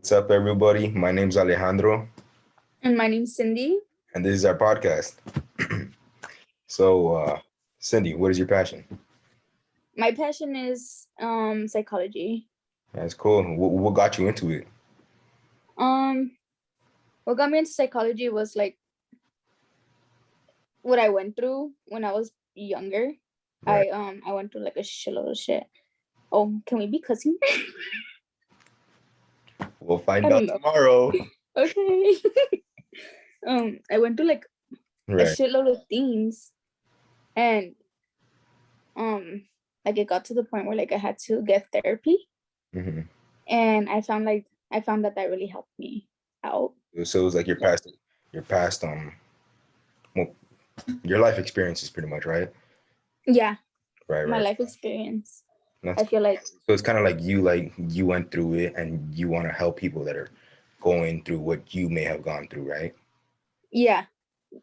What's up, everybody? My name's Alejandro, And my name's Cindy. and this is our podcast. So, Cindy, what is your passion? My passion is psychology. That's cool. What got you into it? Um what got me into psychology was like what I went through when I was younger. Right. I went through like a shitload of shit. Oh, can we be cussing? We'll I find don't out know. tomorrow. Okay. I went through like a Right. shitload of things, and like it got to the point where like I had to get therapy, hmm and I found that really helped me out. So it was like your past, well, your life experiences, pretty much, right? Yeah, Right, my right. life experience. That's I feel like, so it's kind of like you went through it, and you want to help people that are going through what you may have gone through, right? yeah,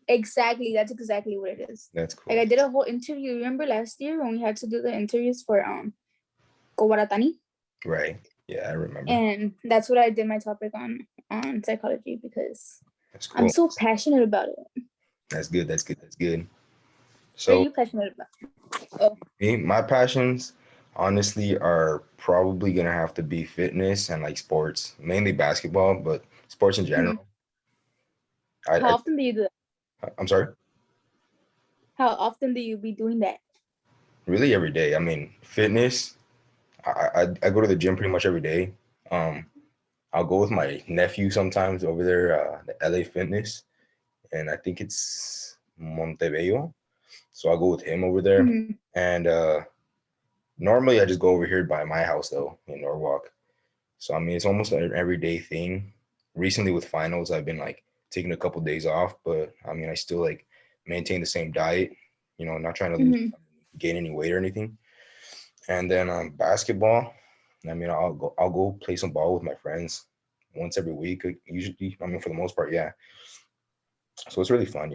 exactly. That's exactly what it is. That's Like cool. I did a whole interview. Remember last year when we had to do the interviews for Kowaratani? Right. Yeah, I remember. And that's what I did my topic on psychology because That's I'm cool. so passionate about it. That's good. That's good. That's good. What are So you passionate about? Oh, my passions honestly are probably gonna have to be fitness and like sports, mainly basketball, but sports in hmm. general. I, How often do you do that? I'm sorry, How often do you be doing that? really every day. I mean, fitness. I go to the gym pretty much every day. Um, I'll go with my nephew sometimes over there, the LA Fitness, and I think it's Montebello. So I'll go with him over there, Hmm. and normally I just go over here by my house though in Norwalk. So I mean, it's almost an everyday thing. Recently with finals, I've been like taking a couple days off, but I mean, I still like maintain the same diet. Not trying to lose, Hmm. gain any weight or anything. And then basketball. I mean, I'll go play some ball with my friends once every week. Usually, I mean, for the most part, yeah. So it's really fun.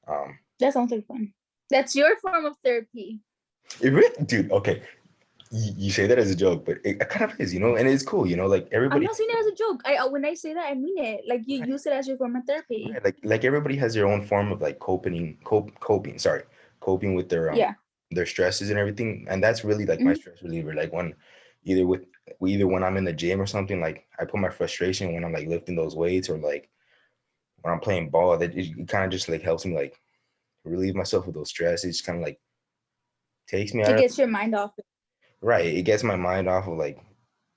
Um, That sounds like fun. That's your form of therapy. it really, dude. Okay, you say that as a joke, but it kind of is, and it's cool. Like I'm everybody not saying it as a joke. I when I say that, I mean it. Like you use it as your form of therapy. right, like everybody has their own form of like coping with Yeah. their stresses and everything, and that's really like my Hmm. stress reliever. Like when either with either when I'm in the gym or something, like I put my frustration when I'm like lifting those weights, or like when I'm playing ball. That it kind of just like helps me like relieve myself of those stress. It just kind of like takes me It out of gets your mind off. right. It gets my mind off of like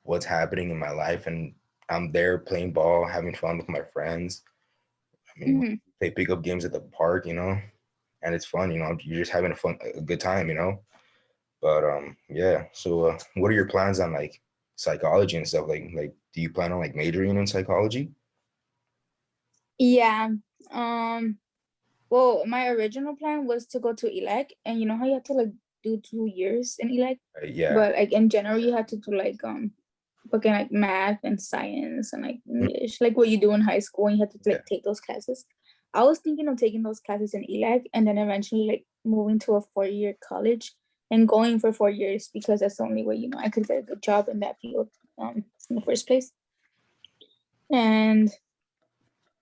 what's happening in my life, and I'm there playing ball, having fun with my friends. I mean, we Hmm. play pickup games at the park, and it's fun. You're just having a good time. But yeah. So, what are your plans on like psychology and stuff? Like, do you plan on like majoring in psychology? Yeah. Um. Well, my original plan was to go to ELAC, and you know how you have to like do 2 years in ELAC, Yeah. but like in general you had to do like fucking like math and science and like Mm, English, like what you do in high school, and you had to yeah. like take those classes. I was thinking of taking those classes in ELAC and then eventually like moving to a 4-year college and going for 4 years because that's the only way I could get a good job in that field in the first place. And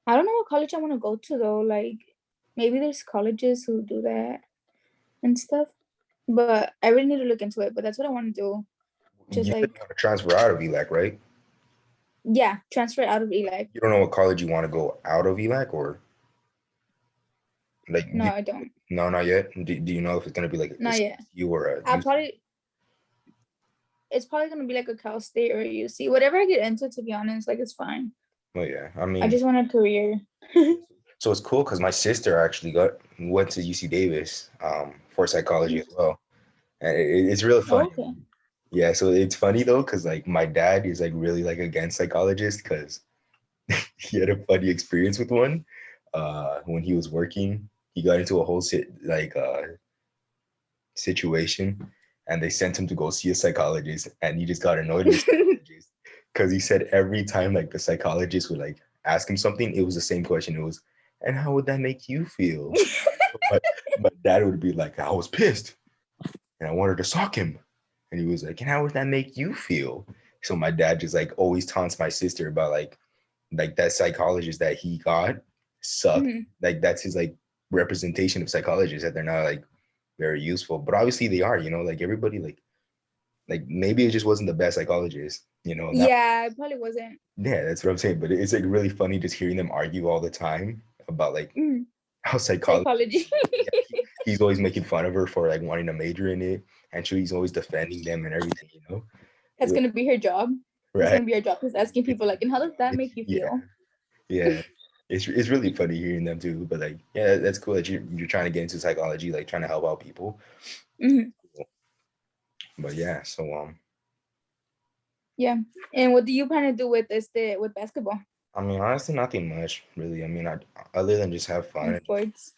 I don't know what college I want to go to though. Like maybe there's colleges who do that and stuff, but I really need to look into it. But that's what I want to do. Just You said you like want to transfer out of ELAC, right? yeah, transfer out of ELAC. You don't know what college you want to go out of ELAC, or like No, I don't. no, not yet. Do you know if it's gonna be like a Not yet. CSU or a I'll UC? probably it's probably gonna be like a Cal State or a UC. Whatever I get into, to be honest, like it's fine. Oh yeah, I I mean, just want a career. so it's cool because my sister actually went to UC Davis for psychology as well, and it's really Oh, funny. okay. Yeah, so it's funny though because like my dad is like really like against psychologists because he had a funny experience with one. When he was working, he got into a whole situation, and they sent him to go see a psychologist, and he just got annoyed with the psychologist because he said every time like the psychologist would like ask him something, it was the same question. It was, and how would that make you feel? My dad would be like, I was pissed and I wanted to sock him. And he was like, and how would that make you feel? So my dad just like always taunts my sister about like that psychologist that he got sucked. Mhm. Like that's his like representation of psychologists, that they're not like very useful. But obviously they are, like everybody like maybe it just wasn't the best psychologist, that. Yeah, it probably wasn't. Yeah, that's what I'm saying. But it's like really funny just hearing them argue all the time about like Mhm. how psychology. Psychology. Yeah, he's always making fun of her for like wanting to major in it, and she's always defending them and everything. That's gonna be her job. That's Right? gonna be her job. Is asking people like, and how does that make you Yeah, feel? yeah. It's really funny hearing them too. But like, yeah, that's cool that you're trying to get into psychology, like trying to help out people. Mhm. But yeah, so Yeah. And what do you plan to do with with basketball I mean, honestly, nothing much really. I mean, other than just have fun. and sports?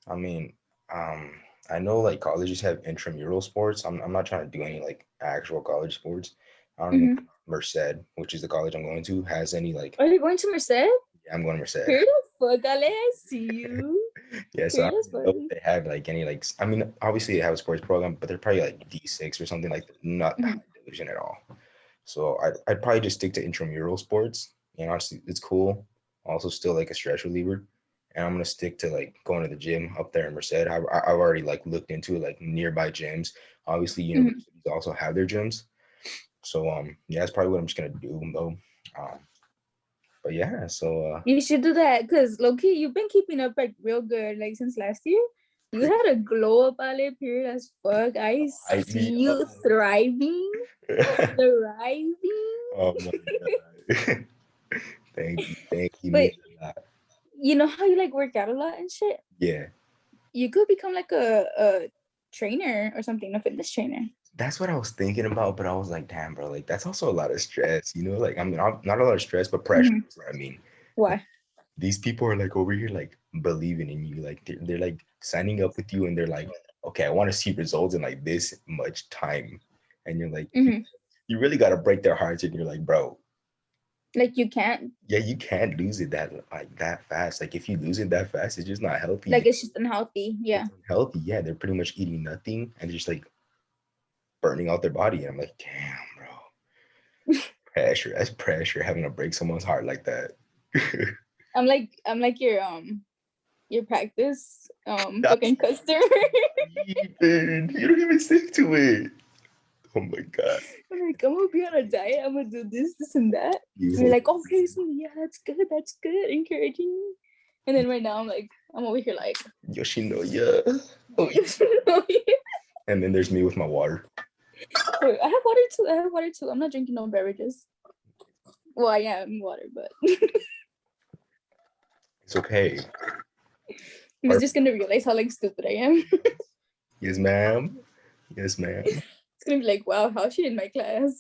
I mean, um, I know like colleges have intramural sports. I'm not trying to do any like actual college sports. I don't know if Mm-hmm. Merced, which is the college I'm going to, has any like. Are you going to Merced? Yeah, I'm going to Merced. Period as fuck, Ale. I see you. Yeah, so I Period as don't fuck. know if they have like any like. I mean, obviously they have a sports program, but they're probably like D6 or something like that, not the high division at all. So I'd probably just stick to intramural sports. Honestly, it's cool. Also, still like a stress reliever. And I'm gonna stick to like going to the gym up there in Merced. I've already like looked into like nearby gyms. Obviously, Mm-hmm. universities also have their gyms. So yeah, that's probably what I'm just gonna do though. But yeah, so You should do that because Loki, you've been keeping up like real good, like since last year. You had a glow up, Ale. Period as fuck. I hype me see you thriving, up. thriving. Oh my god. Thank you, But means a lot. you know how you like work out a lot and shit? Yeah. You could become like a trainer or something, a fitness trainer. That's what I was thinking about, but I was like, damn, bro, like that's also a lot of stress, Like, I mean, not a lot of stress, but pressure. Mm-hmm. Is what I mean, Why? these people are like over here, like believing in you, like they're like signing up with you, and they're like, okay, I want to see results in like this much time, and you're like, Mm-hmm. you really got to break their hearts, and you're like, bro, Like you can't. yeah, you can't lose it that fast. Like if you lose it that fast, it's just not Like healthy. it's just unhealthy. Yeah. It's unhealthy. Yeah, they're pretty much eating nothing and just like burning out their body. And I'm like, damn, bro. Pressure. That's pressure having to break someone's heart like that. I'm like your practice fucking customer. Dude, you don't even stick to it. Oh my god. I'm like, I'm gonna be on a diet, I'm gonna do this and that. You And you're like, okay, so yeah, that's good, encouraging. And then right now I'm over here like Yoshinoya. Oh, yeah. And then there's me with my water. Wait, I have water too. I'm not drinking no beverages. Well, I am water, but It's okay. he's just gonna realize how like stupid I am. Yes, ma'am. Yes, ma'am. It's gonna be like, wow, how's she in my class?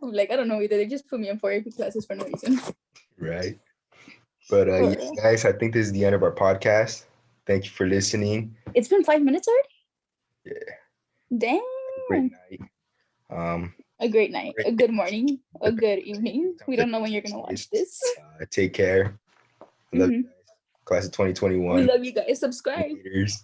I'm like, I don't know either. They just put me in 4 AP classes for no reason. Right. But yeah, guys, I think this is the end of our podcast. Thank you for listening. It's been 5 minutes already? Yeah. Damn. Great night. A great night, a good morning, a good evening. We don't know when you're gonna watch this. Take care. I love you guys. Class of 2021. We love you guys. Subscribe. Laters.